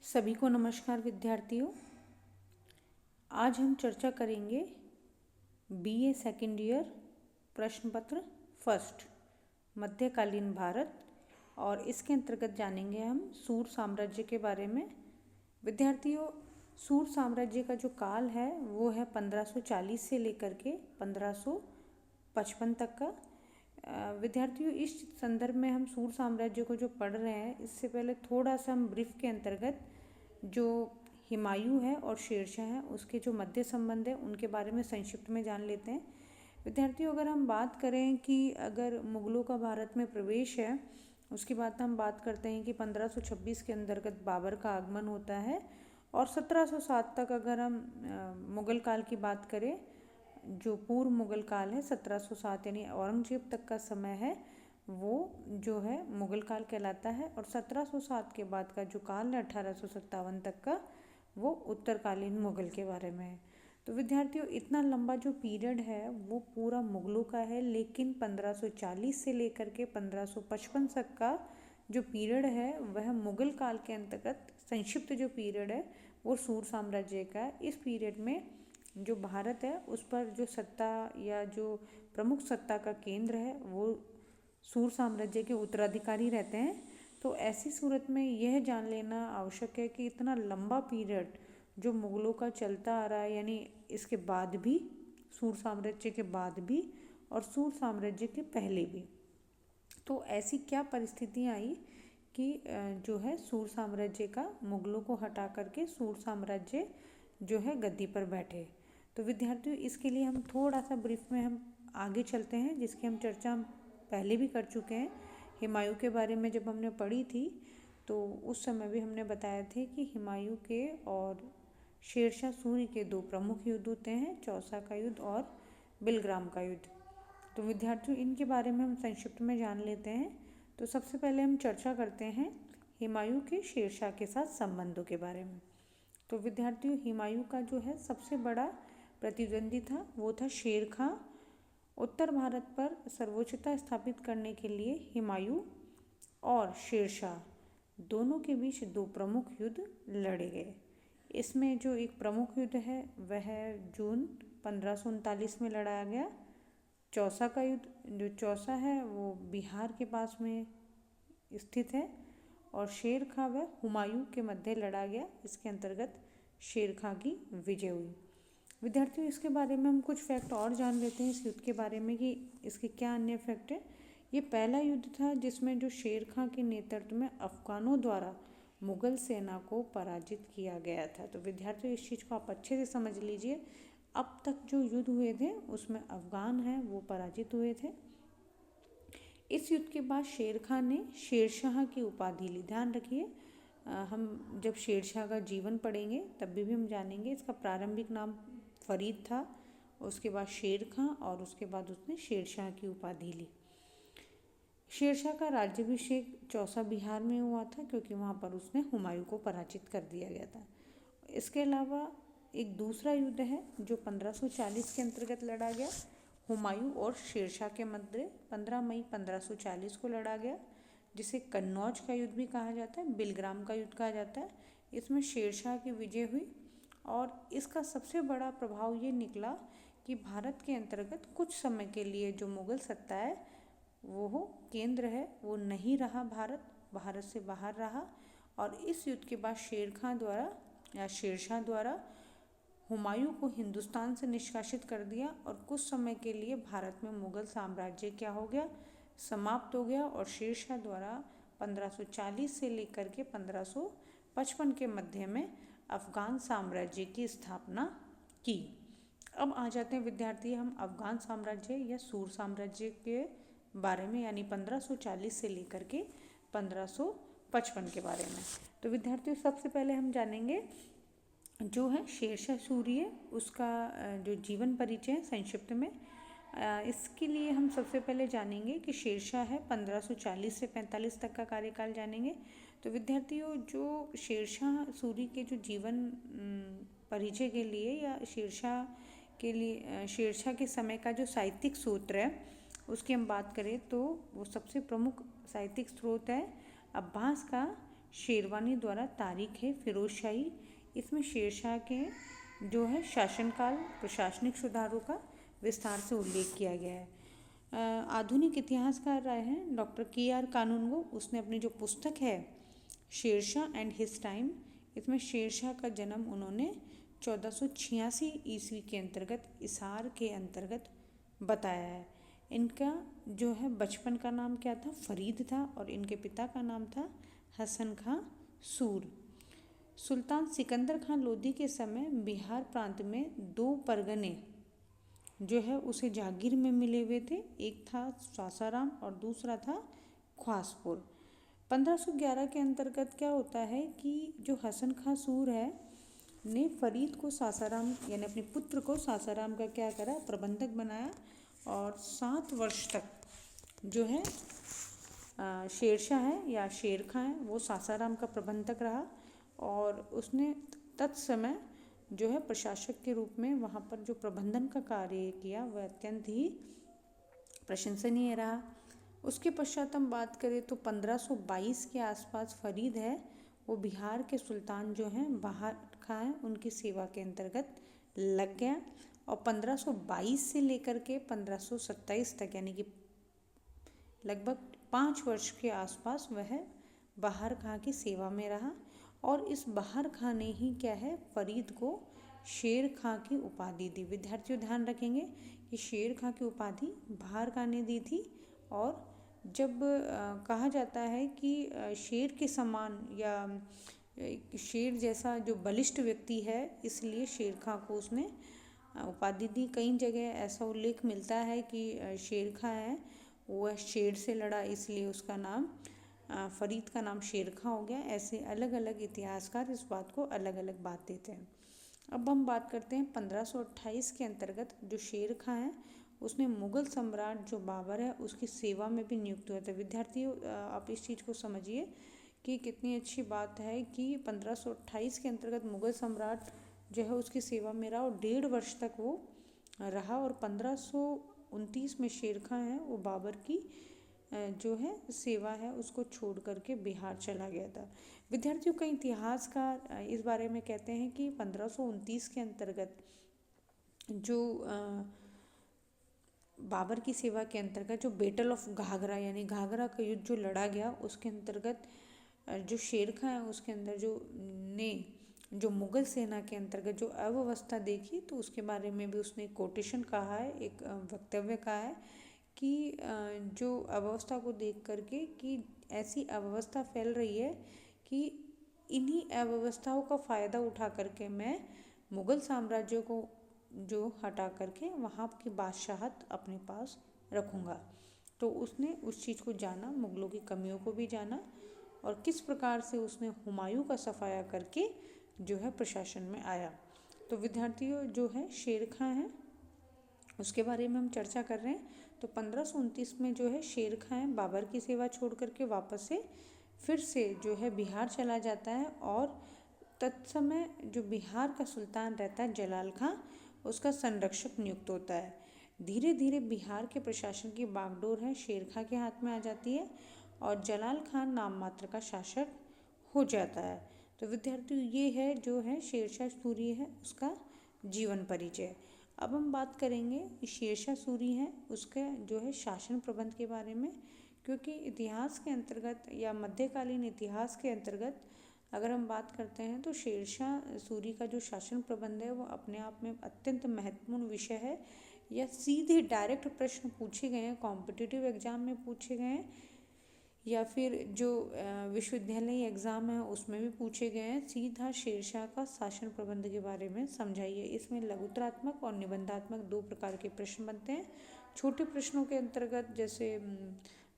सभी को नमस्कार विद्यार्थियों। आज हम चर्चा करेंगे बीए सेकेंड ईयर प्रश्न पत्र फर्स्ट मध्यकालीन भारत और इसके अंतर्गत जानेंगे हम सूर साम्राज्य के बारे में। विद्यार्थियों, सूर साम्राज्य का जो काल है वो है 1540 से लेकर के 1555 तक का। विद्यार्थियों, इस संदर्भ में हम सूर साम्राज्य को जो पढ़ रहे हैं इससे पहले थोड़ा सा हम ब्रीफ के अंतर्गत जो हुमायूं है और शेरशाह है उसके जो मध्य संबंध है उनके बारे में संक्षिप्त में जान लेते हैं। विद्यार्थियों, अगर हम बात करें कि अगर मुग़लों का भारत में प्रवेश है, उसके बाद हम बात करते हैं कि 1526 के अंतर्गत बाबर का आगमन होता है और 1707 तक अगर हम मुग़ल काल की बात करें, जो पूर्व मुग़ल काल है 1707 यानी औरंगजेब तक का समय है, वो जो है मुग़ल काल कहलाता है। और 1707 के बाद का जो काल है 1857 तक का, वो उत्तरकालीन मुग़ल के बारे में है। तो विद्यार्थियों, इतना लंबा जो पीरियड है वो पूरा मुग़लों का है, लेकिन 1540 से लेकर के 1555 तक का जो पीरियड है वह मुग़ल काल के अंतर्गत संक्षिप्त जो पीरियड है वो सूर साम्राज्य का है। इस पीरियड में जो भारत है उस पर जो सत्ता या जो प्रमुख सत्ता का केंद्र है वो सूर साम्राज्य के उत्तराधिकारी रहते हैं। तो ऐसी सूरत में यह जान लेना आवश्यक है कि इतना लंबा पीरियड जो मुग़लों का चलता आ रहा है, यानी इसके बाद भी, सूर साम्राज्य के बाद भी और सूर साम्राज्य के पहले भी, तो ऐसी क्या परिस्थितियाँ आई कि जो है सूर साम्राज्य का मुग़लों को हटा करके सूर साम्राज्य जो है गद्दी पर बैठे। तो विद्यार्थियों, इसके लिए हम थोड़ा सा ब्रीफ में हम आगे चलते हैं, जिसकी हम चर्चा हम पहले भी कर चुके हैं। हुमायूं के बारे में जब हमने पढ़ी थी तो उस समय भी हमने बताया थे कि हुमायूं के और शेरशाह सूरी के दो प्रमुख युद्ध होते हैं, चौसा का युद्ध और बिलग्राम का युद्ध। तो विद्यार्थियों, इनके बारे में हम संक्षिप्त में जान लेते हैं। तो सबसे पहले हम चर्चा करते हैं हुमायूं के शेरशाह के साथ संबंधों के बारे में। तो विद्यार्थियों, हुमायूं का जो है सबसे बड़ा प्रतिद्वंदी था वो था शेर खां। उत्तर भारत पर सर्वोच्चता स्थापित करने के लिए हुमायूं और शेरशाह दोनों के बीच दो प्रमुख युद्ध लड़े गए। इसमें जो एक प्रमुख युद्ध है वह जून 1539 में लड़ाया गया, चौसा का युद्ध। जो चौसा है वो बिहार के पास में स्थित है और शेर खां व हुमायूं के मध्य लड़ा गया। इसके अंतर्गत शेर खां की विजय हुई। विद्यार्थियों, इसके बारे में हम कुछ फैक्ट और जान लेते हैं इस युद्ध के बारे में कि इसके क्या अन्य फैक्ट है। ये पहला युद्ध था जिसमें जो शेर खां के नेतृत्व में अफगानों द्वारा मुग़ल सेना को पराजित किया गया था। तो विद्यार्थियों, इस चीज़ को आप अच्छे से समझ लीजिए। अब तक जो युद्ध हुए थे उसमें अफगान हैं वो पराजित हुए थे। इस युद्ध के बाद शेर खां ने शेरशाह की उपाधि ली। ध्यान रखिए, हम जब शेरशाह का जीवन पढ़ेंगे तब भी हम जानेंगे। इसका प्रारंभिक नाम फरीद था, उसके बाद शेर खां और उसके बाद उसने शेरशाह की उपाधि ली। शेरशाह का राज्याभिषेक चौसा बिहार में हुआ था क्योंकि वहाँ पर उसने हुमायूं को पराजित कर दिया गया था। इसके अलावा एक दूसरा युद्ध है जो 1540 के अंतर्गत लड़ा गया, हुमायूं और शेरशाह के मध्य 15 मई 1540 को लड़ा गया, जिसे कन्नौज का युद्ध भी कहा जाता है, बिलग्राम का युद्ध कहा जाता है। इसमें शेरशाह की विजय हुई और इसका सबसे बड़ा प्रभाव ये निकला कि भारत के अंतर्गत कुछ समय के लिए जो मुग़ल सत्ता है वो केंद्र है वो नहीं रहा, भारत से बाहर रहा। और इस युद्ध के बाद शेर खां द्वारा या शेरशाह द्वारा हुमायूं को हिंदुस्तान से निष्कासित कर दिया और कुछ समय के लिए भारत में मुग़ल साम्राज्य क्या हो गया, समाप्त हो गया। और शेरशाह द्वारा 1540 से लेकर के 1555 के मध्य में अफ़गान साम्राज्य की स्थापना की। अब आ जाते हैं विद्यार्थी हम अफ़गान साम्राज्य या सूर साम्राज्य के बारे में, यानी 1540 से लेकर के 1555 के बारे में। तो विद्यार्थियों, सबसे पहले हम जानेंगे जो है शेरशाह सूरी है उसका जो जीवन परिचय संक्षिप्त में। इसके लिए हम सबसे पहले जानेंगे कि शेरशाह है 1540 से 45 तक का कार्यकाल जानेंगे। तो विद्यार्थियों, जो शेरशाह सूरी के जो जीवन परिचय के लिए या शेरशाह के लिए शेरशाह के समय का जो साहित्यिक सूत्र है उसकी हम बात करें तो वो सबसे प्रमुख साहित्यिक स्रोत है अब्बास का शेरवानी द्वारा तारीख है फिरोजशाही। इसमें शेरशाह के जो है शासनकाल, प्रशासनिक सुधारों का विस्तार से उल्लेख किया गया है। आधुनिक इतिहासकार रहे हैं डॉक्टर KR कानूनगो। उसने अपनी जो पुस्तक है शेरशाह एंड हिज टाइम, इसमें शेरशाह का जन्म उन्होंने 1486 ईस्वी के अंतर्गत इसार के अंतर्गत बताया है। इनका जो है बचपन का नाम क्या था, फरीद था, और इनके पिता का नाम था हसन खां सूर। सुल्तान सिकंदर खां लोदी के समय बिहार प्रांत में 2 परगने जो है उसे जागीर में मिले हुए थे। एक था सासाराम और दूसरा था ख्वासपुर। 1511 के अंतर्गत क्या होता है कि जो हसन खां सूर है ने फरीद को सासाराम यानी अपने पुत्र को सासाराम का क्या करा, प्रबंधक बनाया, और 7 वर्ष तक जो है शेरशाह है या शेर खां है वो सासाराम का प्रबंधक रहा। और उसने तत्समय जो है प्रशासक के रूप में वहाँ पर जो प्रबंधन का कार्य किया वह अत्यंत ही प्रशंसनीय रहा। उसके पश्चात हम बात करें तो 1522 के आसपास फरीद है वो बिहार के सुल्तान जो हैं बहार खां हैं उनकी सेवा के अंतर्गत लग गया। और 1522 से लेकर के 1527 तक यानी कि लगभग 5 वर्ष के आसपास वह बहार खां की सेवा में रहा। और इस बहार खां ने ही क्या है फरीद को शेर खां की उपाधि दी। विद्यार्थियों ध्यान रखेंगे कि शेर खां की उपाधि बहार खां ने दी थी। और जब कहा जाता है कि शेर के समान या शेर जैसा जो बलिष्ठ व्यक्ति है इसलिए शेर खां को उसने उपाधि दी। कई जगह ऐसा उल्लेख मिलता है कि शेर खां है वह शेर से लड़ा इसलिए उसका नाम फरीद का नाम शेर खां हो गया। ऐसे अलग अलग इतिहासकार इस बात को अलग अलग बात देते हैं। अब हम बात करते हैं 1528 के अंतर्गत जो शेर खां है उसने मुग़ल सम्राट जो बाबर है उसकी सेवा में भी नियुक्त हुआ था। विद्यार्थियों आप इस चीज़ को समझिए कि कितनी अच्छी बात है कि 1528 के अंतर्गत मुग़ल सम्राट जो है उसकी सेवा में रहा और 1.5 वर्ष तक वो रहा। और 1529 में शेर खां है वो बाबर की जो है सेवा है उसको छोड़ करके बिहार चला गया था। विद्यार्थियों का इतिहासकार इस बारे में कहते हैं कि 1529 के अंतर्गत जो बाबर की सेवा के अंतर्गत जो बैटल ऑफ घाघरा यानी घाघरा का युद्ध जो लड़ा गया उसके अंतर्गत जो शेर खां है उसके अंदर जो मुग़ल सेना के अंतर्गत जो अव्यवस्था देखी तो उसके बारे में भी उसने कोटेशन कहा है, एक वक्तव्य कहा है कि जो अव्यवस्था को देख करके कि ऐसी अव्यवस्था फैल रही है कि इन्हीं अव्यवस्थाओं का फ़ायदा उठा करके मैं मुग़ल साम्राज्य को जो हटा करके वहाँ की बादशाहत अपने पास रखूँगा। तो उसने उस चीज़ को जाना, मुग़लों की कमियों को भी जाना और किस प्रकार से उसने हुमायूं का सफाया करके जो है प्रशासन में आया। तो विद्यार्थियों जो है शेर खां है उसके बारे में हम चर्चा कर रहे हैं। तो 1529 में जो है शेर खां है बाबर की सेवा छोड़ करके वापस से फिर से जो है बिहार चला जाता है और तत्समय जो बिहार का सुल्तान रहता है जलाल खां उसका संरक्षक नियुक्त होता है। धीरे धीरे बिहार के प्रशासन की बागडोर है शेर खां के हाथ में आ जाती है और जलाल खान नाम मात्र का शासक हो जाता है। तो विद्यार्थियों ये है जो है शेरशाह सूरी है उसका जीवन परिचय। अब हम बात करेंगे शेरशाह सूरी है उसका जो है शासन प्रबंध के बारे में, क्योंकि इतिहास के अंतर्गत या मध्यकालीन इतिहास के अंतर्गत अगर हम बात करते हैं तो शेरशाह सूरी का जो शासन प्रबंध है वो अपने आप में अत्यंत महत्वपूर्ण विषय है। या सीधे डायरेक्ट प्रश्न पूछे गए हैं, कॉम्पिटिटिव एग्जाम में पूछे गए हैं या फिर जो विश्वविद्यालय एग्ज़ाम है उसमें भी पूछे गए हैं। सीधा शेरशाह का शासन प्रबंध के बारे में समझाइए। इसमें लघुतरात्मक और निबंधात्मक 2 प्रकार के प्रश्न बनते हैं। छोटे प्रश्नों के अंतर्गत जैसे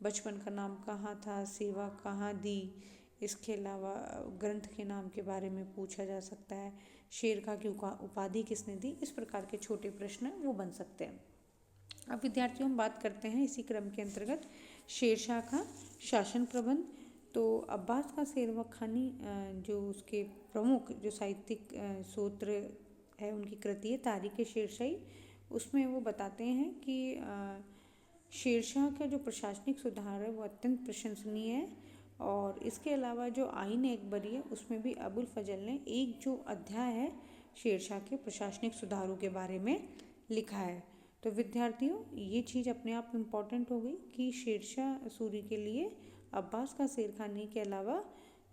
बचपन का नाम कहाँ था, सेवा कहाँ दी, इसके अलावा ग्रंथ के नाम के बारे में पूछा जा सकता है, शेर खां की उपाधि किसने दी, इस प्रकार के छोटे प्रश्न वो बन सकते हैं। अब विद्यार्थियों हम बात करते हैं इसी क्रम के अंतर्गत शेरशाह का शासन प्रबंध। तो अब्बास खां शेरवखानी जो उसके प्रमुख जो साहित्यिक सूत्र है उनकी कृति है तारीख़ शेरशाही, उसमें वो बताते हैं कि शेरशाह का जो प्रशासनिक सुधार है वो अत्यंत प्रशंसनीय है और इसके अलावा जो आईन अकबरी है उसमें भी अबुल फजल ने एक जो अध्याय है शेरशाह के प्रशासनिक सुधारों के बारे में लिखा है। तो विद्यार्थियों, ये चीज़ अपने आप इम्पॉर्टेंट हो गई कि शेरशाह सूरी के लिए अब्बास का शेरखानी के अलावा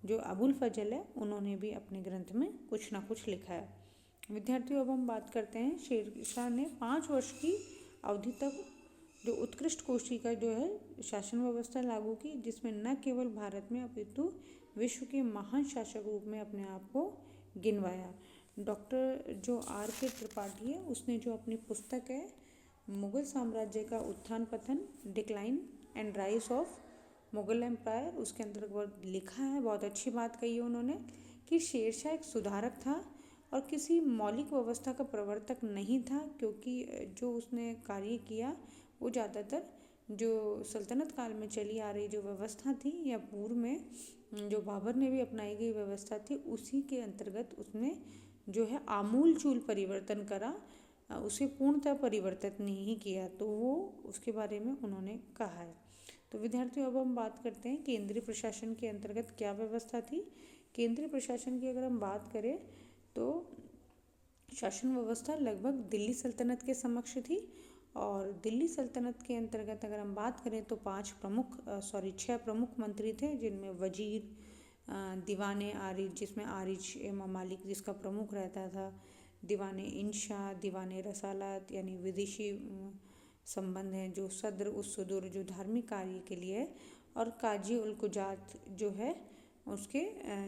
जो अबुल फजल है उन्होंने भी अपने ग्रंथ में कुछ ना कुछ लिखा है। विद्यार्थियों, अब हम बात करते हैं शेरशाह ने 5 वर्ष की अवधि तक जो उत्कृष्ट कोशिका जो है शासन व्यवस्था लागू की, जिसमें न केवल भारत में अपितु विश्व के महान शासक रूप में अपने आप को गिनवाया। डॉक्टर जो आर के त्रिपाठी है उसने जो अपनी पुस्तक है मुगल साम्राज्य का उत्थान पतन, decline and rise of Mughal empire, उसके अंतर्गत लिखा है, बहुत अच्छी बात कही है उन्होंने कि शेरशाह एक सुधारक था और किसी मौलिक व्यवस्था का प्रवर्तक नहीं था, क्योंकि जो उसने कार्य किया वो ज़्यादातर जो सल्तनत काल में चली आ रही जो व्यवस्था थी या पूर्व में जो बाबर ने भी अपनाई गई व्यवस्था थी उसी के अंतर्गत उसने जो है आमूल चूल परिवर्तन करा, उसे पूर्णतः परिवर्तित नहीं किया। तो वो उसके बारे में उन्होंने कहा है। तो विद्यार्थियों, अब हम बात करते हैं केंद्रीय प्रशासन के अंतर्गत क्या व्यवस्था थी। केंद्रीय प्रशासन की अगर हम बात करें तो शासन व्यवस्था लगभग दिल्ली सल्तनत के समक्ष थी और दिल्ली सल्तनत के अंतर्गत अगर हम बात करें तो 6 प्रमुख मंत्री थे, जिनमें वजीर, दीवाने आरिज, जिसमें आरिज ममालिक जिसका प्रमुख रहता था, दीवाने इंशा, दीवाने रसालत यानी विदेशी संबंध हैं जो सद्र उस सुदूर जो धार्मिक कार्य के लिए है, और काजी उल कुजात जो है उसके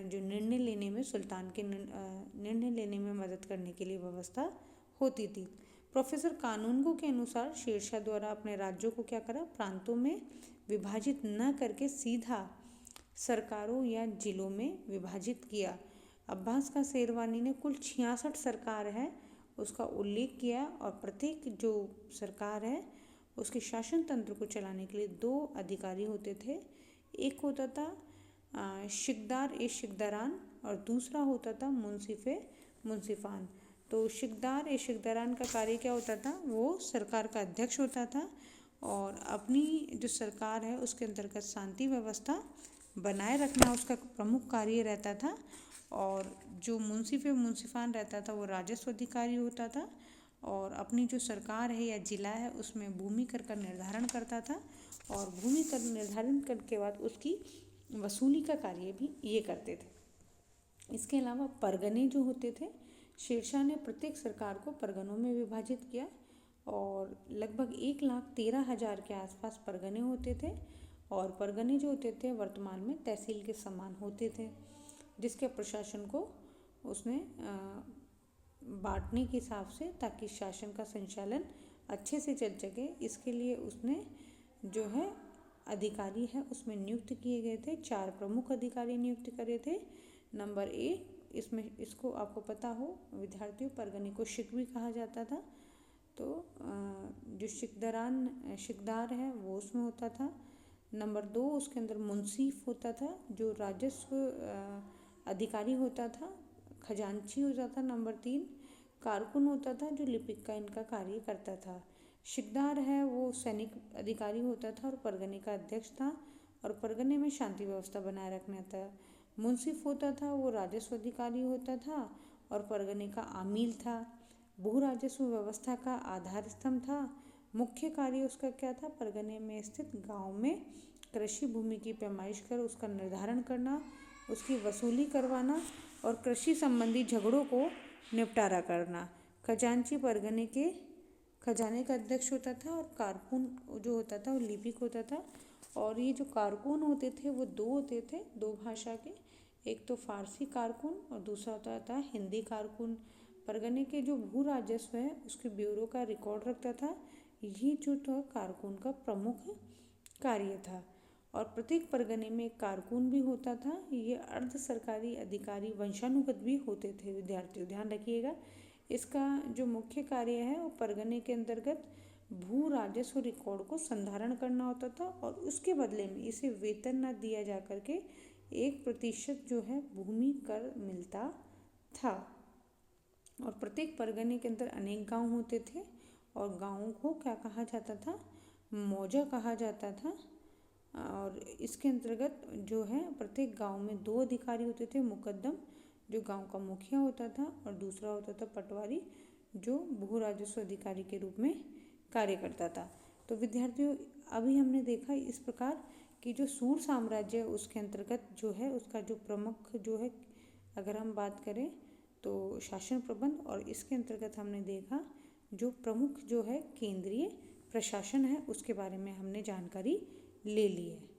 जो निर्णय लेने में सुल्तान के निर्णय लेने में मदद करने के लिए व्यवस्था होती थी। प्रोफेसर कानूनगो के अनुसार शेरशाह द्वारा अपने राज्यों को क्या करा, प्रांतों में विभाजित न करके सीधा सरकारों या जिलों में विभाजित किया। अब्बास का शेरवानी ने कुल 66 सरकार है उसका उल्लेख किया और प्रत्येक जो सरकार है उसके शासन तंत्र को चलाने के लिए 2 अधिकारी होते थे। एक होता था शिकदार ए शिकदारान और दूसरा होता था मुंसिफ ए मुंसिफान। तो शिकदार ए शिकदारान का कार्य क्या होता था, वो सरकार का अध्यक्ष होता था और अपनी जो सरकार है उसके अंतर्गत शांति व्यवस्था बनाए रखना उसका प्रमुख कार्य रहता था। और जो मुंसिफ मुंसिफान रहता था वो राजस्व अधिकारी होता था और अपनी जो सरकार है या जिला है उसमें भूमि कर का निर्धारण करता था और भूमि कर निर्धारण करने के बाद उसकी वसूली का कार्य भी ये करते थे। इसके अलावा परगने जो होते थे, शेरशाह ने प्रत्येक सरकार को परगनों में विभाजित किया और लगभग 1,13,000 के आसपास परगने होते थे और परगने जो होते थे वर्तमान में तहसील के समान होते थे, जिसके प्रशासन को उसने बांटने के हिसाब से ताकि शासन का संचालन अच्छे से चल सके, इसके लिए उसने जो है अधिकारी है उसमें नियुक्त किए गए थे। 4 प्रमुख अधिकारी नियुक्त करे थे। नंबर 1, इसमें इसको आपको पता हो विद्यार्थियों, परगने को शिक भी कहा जाता था। तो जो शिकदार है वो उसमें होता था। नंबर 2, उसके अंदर मुंसिफ होता था जो राजस्व अधिकारी होता था, खजांची होता था। नंबर 3, कारकुन होता था जो लिपिक का इनका कार्य करता था। शिकदार है वो सैनिक अधिकारी होता था और परगने का अध्यक्ष था और परगने में शांति व्यवस्था बनाए रखना था। मुंसिफ होता था वो राजस्व अधिकारी होता था और परगने का आमील था। भू राजस्व व्यवस्था का आधार स्तंभ था। मुख्य कार्य उसका क्या था, परगने में स्थित गांव में कृषि भूमि की पैमाइश कर उसका निर्धारण करना, उसकी वसूली करवाना और कृषि संबंधी झगड़ों को निपटारा करना। खजांची परगने के खजाने का अध्यक्ष होता था और कारकुन जो होता था वो लिपिक होता था। और ये जो कारकुन होते थे वो 2 होते थे, 2 भाषा के, एक तो फारसी कारकुन और दूसरा होता था हिंदी कारकुन। परगने के जो भू राजस्व है उसके ब्यूरो का रिकॉर्ड रखता था। ये जो था कारकुन का प्रमुख कार्य था और प्रत्येक परगने में एक कारकुन भी होता था। ये अर्ध सरकारी अधिकारी वंशानुगत भी होते थे। विद्यार्थियों ध्यान रखिएगा, इसका जो मुख्य कार्य है वो परगने के अंतर्गत भू राजस्व रिकॉर्ड को संधारण करना होता था और उसके बदले में इसे वेतन न दिया जा करके 1% जो है भूमि कर मिलता था। और प्रत्येक परगने के अंदर अनेक गांव होते थे और गांवों को क्या कहा जाता था, मौजा कहा जाता था। और इसके अंतर्गत जो है प्रत्येक गांव में 2 अधिकारी होते थे, मुकद्दम जो गांव का मुखिया होता था और दूसरा होता था पटवारी जो भू राजस्व अधिकारी के रूप में कार्य करता था। तो विद्यार्थियों अभी हमने देखा इस प्रकार कि जो सूर साम्राज्य है उसके अंतर्गत जो है उसका जो प्रमुख जो है, अगर हम बात करें तो शासन प्रबंध, और इसके अंतर्गत हमने देखा जो प्रमुख जो है केंद्रीय प्रशासन है उसके बारे में हमने जानकारी ले ली है।